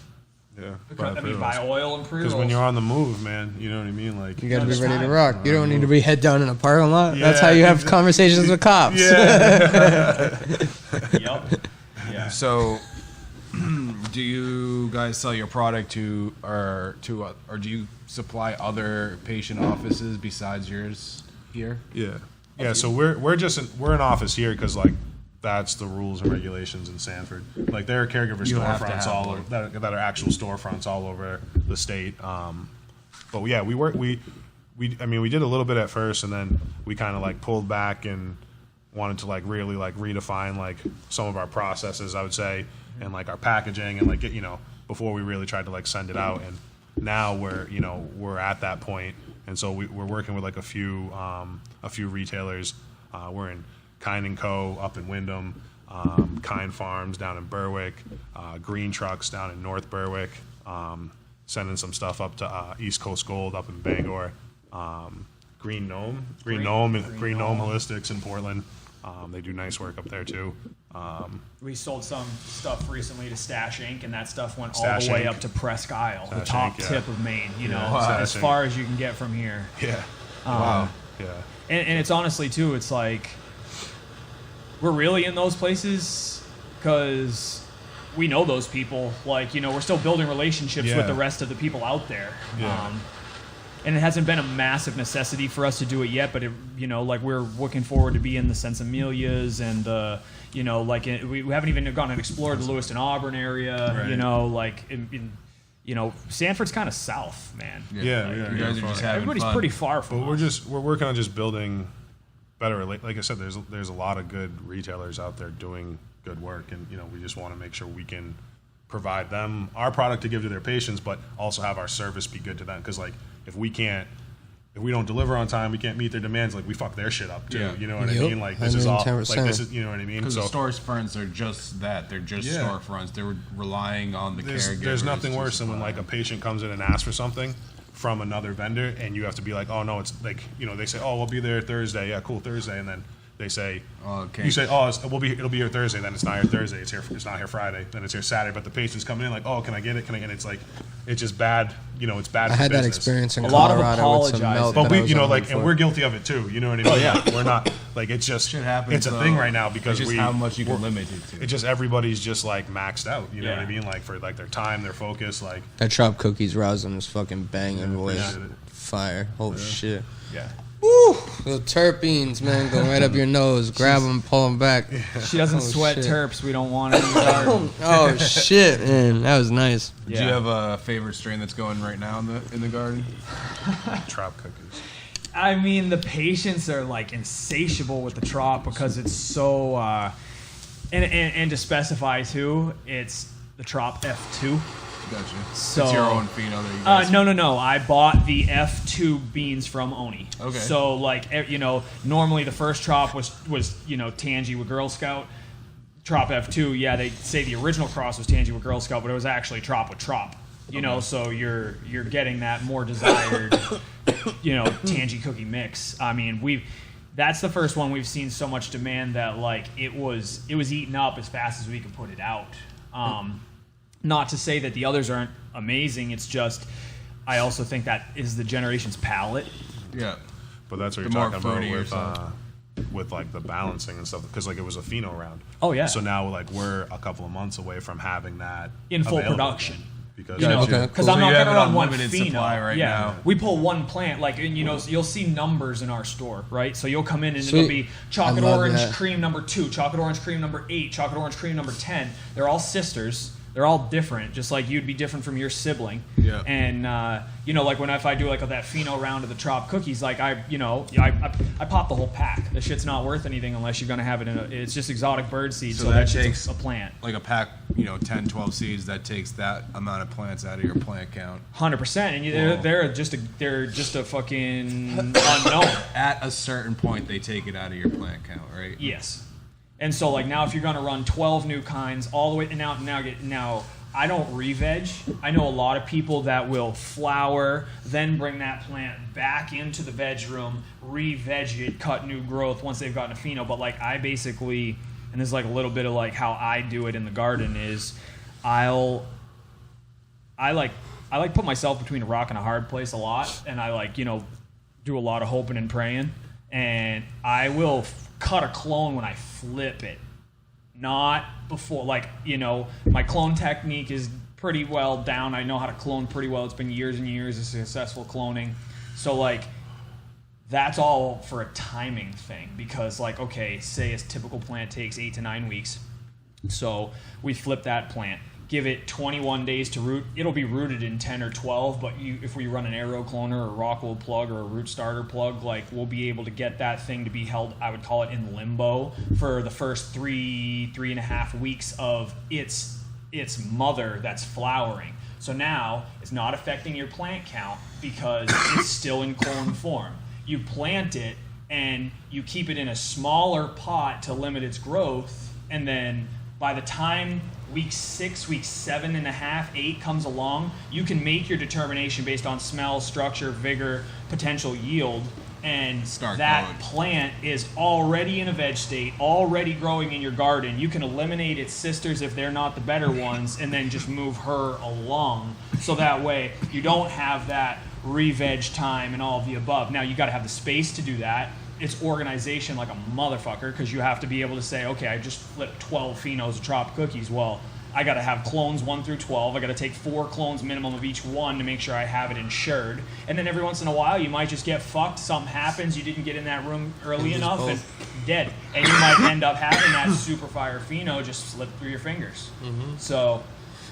Yeah. Buy oil and pre-rolls. Because when you're on the move, man, you know what I mean? Like, you gotta be ready to rock. You don't need to be head down in a parking lot. That's how you have conversations with cops. Yeah. Yep. Yeah. So, do you guys sell your product or do you supply other patient offices besides yours here? Yeah. Yeah. So we're an office here because like that's the rules and regulations in Sanford. Like there are caregiver storefronts all over that are actual storefronts all over the state. But yeah, we did a little bit at first, and then we kind of like pulled back and wanted to like really like redefine like some of our processes, I would say, and like our packaging, and like get before we really tried to like send it out. And now we're at that point, and so we're working with like a few retailers. We're in Kind & Co. up in Windham, Kind Farms down in Berwick, Green Trucks down in North Berwick, sending some stuff up to East Coast Gold up in Bangor, Green Gnome Holistics in Portland. They do nice work up there too. We sold some stuff recently to Stash Inc., and that stuff went all the way up to Presque Isle, the top tip of Maine. As far as you can get from here. Yeah. Wow. Yeah. And it's honestly too, it's like we're really in those places because we know those people. Like, you know, we're still building relationships with the rest of the people out there. Yeah. And it hasn't been a massive necessity for us to do it yet, but it, you know, like we're looking forward to be in the Sensimilias and you know, like we haven't even gone and explored the Lewiston Auburn area. Right. You know, like you know, Sanford's kind of south, man. Yeah, like, you guys are just having everybody's fun. pretty far from. But we're working on just building better. Like I said, there's a lot of good retailers out there doing good work, and you know, we just want to make sure we can provide them our product to give to their patients, but also have our service be good to them. Because like if we don't deliver on time, we can't meet their demands. Like we fuck their shit up too. Yeah. You know what I mean? Like this is all. Like this is. You know what I mean? Because the storefronts are just that. They're just storefronts. They're relying on the caregivers. There's nothing worse than when like a patient comes in and asks for something from another vendor, and you have to be like, oh no, it's like, you know, they say, oh, we'll be there Thursday. Yeah, cool, Thursday, and then they say, you say, oh, it'll be here Thursday. Then it's not here Thursday. It's not here Friday. Then it's here Saturday. But the patient's coming in like, oh, can I get it? And it's like, it's just bad. You know, it's bad. I for had business. that experience in a lot of Colorado with some milk. But we, you know, like, and we're guilty of it too. You know what I mean? Oh yeah, we're not like it's just shit happens. It's a thing right now because it's just how much you can limit it to. It's just everybody's just like maxed out. You know what I mean? Like for like their time, their focus. Like that Trop cookies rosin was fucking banging voice. Fire. Holy shit. Yeah. Woo! The terpenes, man, go right up your nose. Grab them, pull them back. She doesn't sweat terps. We don't want it in the garden. Oh shit, man, that was nice. Do you have a favorite strain that's going right now in the garden? Trop cookies. I mean, the patients are like insatiable with the Trop because it's so. And to specify too, it's the Trop F2. Gotcha. So, it's your own pheno that you guys No. I bought the F2 beans from Oni. Okay. So, like, you know, normally the first Trop was you know, Tangy with Girl Scout. Trop F2, yeah, they say the original cross was Tangy with Girl Scout, but it was actually Trop with Trop. You know, so you're getting that more desired, you know, Tangy cookie mix. I mean, that's the first one we've seen so much demand that, like, it was eaten up as fast as we could put it out. Not to say that the others aren't amazing. It's just I also think that is the generation's palate. Yeah, but that's what you're talking about with like the balancing and stuff, because like it was a pheno round. Oh yeah. So now like we're a couple of months away from having that in full production. Because you know, because I'm not going to run one pheno right now. We pull one plant, like, and you know, you'll see numbers in our store, right? So you'll come in and it'll be chocolate orange cream number 2, chocolate orange cream number 8, chocolate orange cream number 10. They're all sisters. They're all different, just like you'd be different from your sibling. Yeah. And you know, like if I do like that pheno round of the Trop cookies, like I pop the whole pack. The shit's not worth anything unless you're gonna have it in it's just exotic bird seed. So that takes a plant. Like a pack, you know, 10, 12 seeds. That takes that amount of plants out of your plant count. 100%, and they're just a fucking unknown. At a certain point, they take it out of your plant count, right? Yes. And so, like, now if you're going to run 12 new kinds all the way, now I don't re-veg. I know a lot of people that will flower, then bring that plant back into the veg room, re-veg it, cut new growth once they've gotten a pheno. But, like, I basically, and this is like a little bit of like how I do it in the garden is I put myself between a rock and a hard place a lot, and I, like, you know, do a lot of hoping and praying, and I will cut a clone when I flip it, not before. Like, you know, my clone technique is pretty well down. I know how to clone pretty well. It's been years and years of successful cloning. So, like, that's all for a timing thing, because, like, okay, say a typical plant takes 8 to 9 weeks. So we flip that plant, give it 21 days to root. It'll be rooted in 10 or 12, but if we run an arrow cloner or a rockwool plug or a root starter plug, like, we'll be able to get that thing to be held, I would call it, in limbo for the first 3.5 weeks of its mother that's flowering. So now it's not affecting your plant count because it's still in clone form. You plant it and you keep it in a smaller pot to limit its growth, and then by the time week 6, week 7.5, 8 comes along, you can make your determination based on smell, structure, vigor, potential yield, and that plant is already in a veg state, already growing in your garden. You can eliminate its sisters if they're not the better ones, and then just move her along. So that way you don't have that re-veg time and all of the above. Now you got to have the space to do that, it's organization like a motherfucker, because you have to be able to say, okay, I just flipped 12 phenos of Trop cookies. Well, I got to have clones 1 through 12. I got to take 4 clones minimum of each one to make sure I have it insured. And then every once in a while, you might just get fucked. Something happens. You didn't get in that room early enough and dead. And you might end up having that super fire pheno just slip through your fingers. So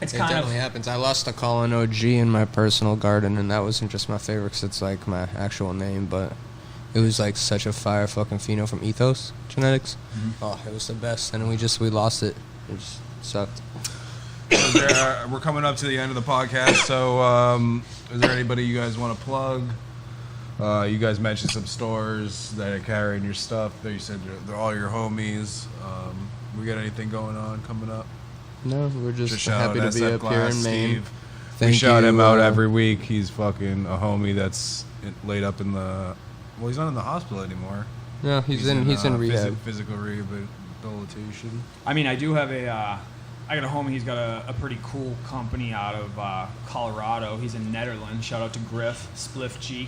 it definitely happens. I lost a Colin OG in my personal garden, and that wasn't just my favorite because it's like my actual name, but it was like such a fire fucking pheno from Ethos Genetics. Oh, it was the best, and we lost it. It just sucked. We're coming up to the end of the podcast, so is there anybody you guys want to plug? You guys mentioned some stores that are carrying your stuff. You said they're all your homies. We got anything going on coming up? No, we're just happy to be up here in Maine. We shout him out every week. He's fucking a homie that's laid up in the... Well, he's not in the hospital anymore. No, he's in rehab. Physical rehabilitation. I mean, I do have I got a homie. He's got a pretty cool company out of Colorado. He's in Netherlands. Shout out to Griff Spliff G.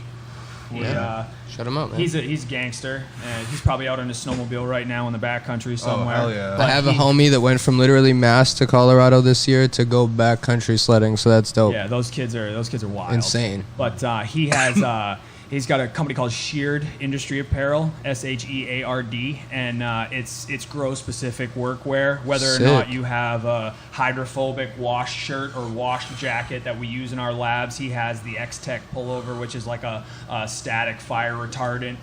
Shut him up, man. He's a gangster, and he's probably out on his snowmobile right now in the backcountry somewhere. Oh, hell yeah. I have a homie that went from literally Mass to Colorado this year to go backcountry sledding, so that's dope. Yeah, those kids are wild. Insane. But he has he's got a company called Sheared Industry Apparel, SHEARD, and it's grow specific workwear. Whether or not you have a hydrophobic wash shirt or wash jacket that we use in our labs, he has the X-Tech pullover, which is like a static fire retardant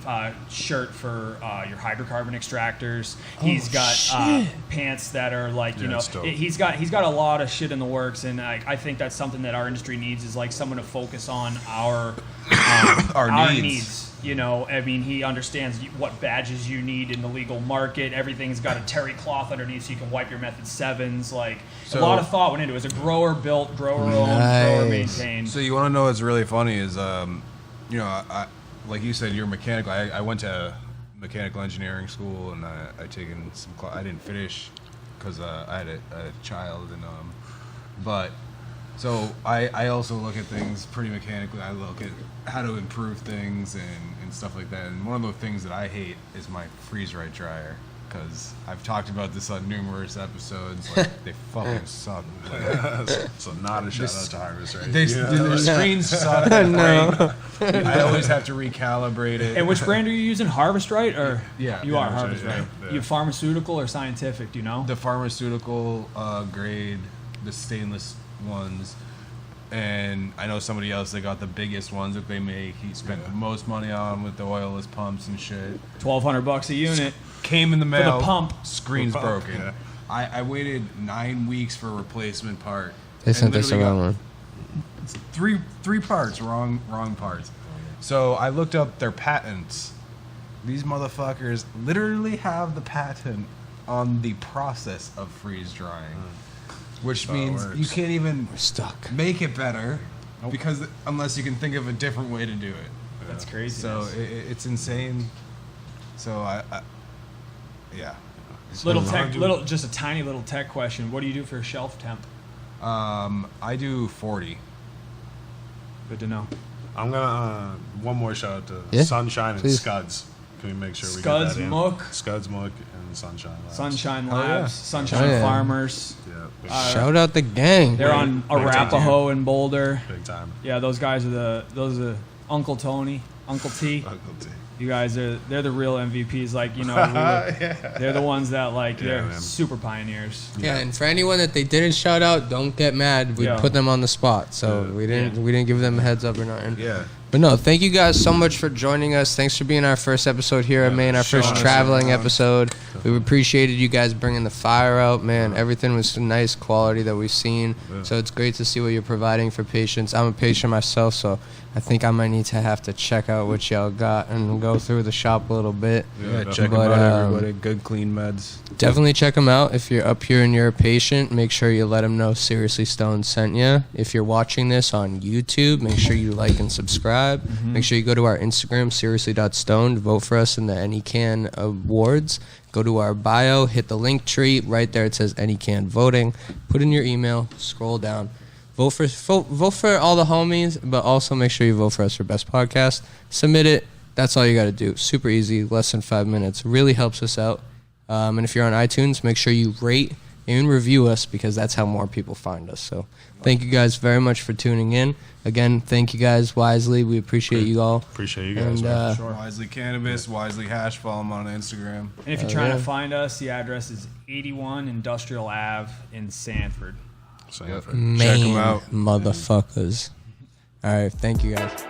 shirt for your hydrocarbon extractors. He's got pants that are like he's got a lot of shit in the works, and I think that's something that our industry needs, is like someone to focus on our needs. You know, I mean, he understands what badges you need in the legal market. Everything's got a terry cloth underneath so you can wipe your Method 7s. Like, a lot of thought went into it. It was a grower built, grower owned, grower maintained. So you want to know what's really funny is, I like you said, you're mechanical. I went to mechanical engineering school, and I taken some I didn't finish because I had a child, and but. So I also look at things pretty mechanically. I look at how to improve things and stuff like that. And one of the things that I hate is my freeze-right dryer, because I've talked about this on numerous episodes. Like, they fucking suck. So not a shout out to Harvest, right? The screens suck. No. I always have to recalibrate it. And which brand are you using? Harvest Right? Or yeah, you are Harvest Right. Yeah. You pharmaceutical or scientific? Do you know? The pharmaceutical grade, the stainless ones, and I know somebody else that got the biggest ones that they make. He spent the most money on with the oilless pumps and shit. $1,200 a unit. Came in the mail. For the pump. Screen's broken. Yeah. I waited 9 weeks for a replacement part. They sent us the wrong one. Three parts, wrong parts. So I looked up their patents. These motherfuckers literally have the patent on the process of freeze drying. Which means you can't even make it better because unless you can think of a different way to do it. That's crazy. So it's insane. So yeah. Just a tiny little tech question. What do you do for shelf temp? I do 40. Good to know. I'm gonna one more shout out to Sunshine and Scuds. Can we make sure we get that in? Scuds Mook and Sunshine Labs. Sunshine Labs, Sunshine Farmers. Yeah, shout out the gang. They're on Arapahoe and Boulder. Big time. Yeah, those guys are Uncle Tony, Uncle T. Uncle T. You guys they're the real MVPs. Like, they're the ones that they're super pioneers. Yeah, and for anyone that they didn't shout out, don't get mad. We put them on the spot, so we didn't give them a heads up or nothing. Yeah. But no, thank you guys so much for joining us. Thanks for being our first episode here at Maine, our first traveling episode. We appreciated you guys bringing the fire out, man. Everything was nice quality that we've seen. So it's great to see what you're providing for patients. I'm a patient myself, so I think I might need to have to check out what y'all got and go through the shop a little bit. Yeah, check them out, everybody. Good, clean meds. Definitely check them out. If you're up here and you're a patient, make sure you let them know Seriously Stoned sent you. If you're watching this on YouTube, make sure you like and subscribe. Make sure you go to our Instagram, seriously.stoned. Vote for us in the AnyCan Awards. Go to our bio, hit the link tree. Right there it says AnyCan Voting. Put in your email, scroll down. Vote for all the homies, but also make sure you vote for us for Best Podcast. Submit it. That's all you got to do. Super easy, less than 5 minutes. Really helps us out. And if you're on iTunes, make sure you rate and review us because that's how more people find us. So thank you guys very much for tuning in. Again, thank you guys, Wisely. We appreciate you all. Appreciate you guys. And, Sure. Wisely Cannabis, Wisely Hash. Follow them on Instagram. And if you're trying to find us, the address is 81 Industrial Ave in Sanford. Sanford. Maine, Check them out. motherfuckers. All right, thank you guys.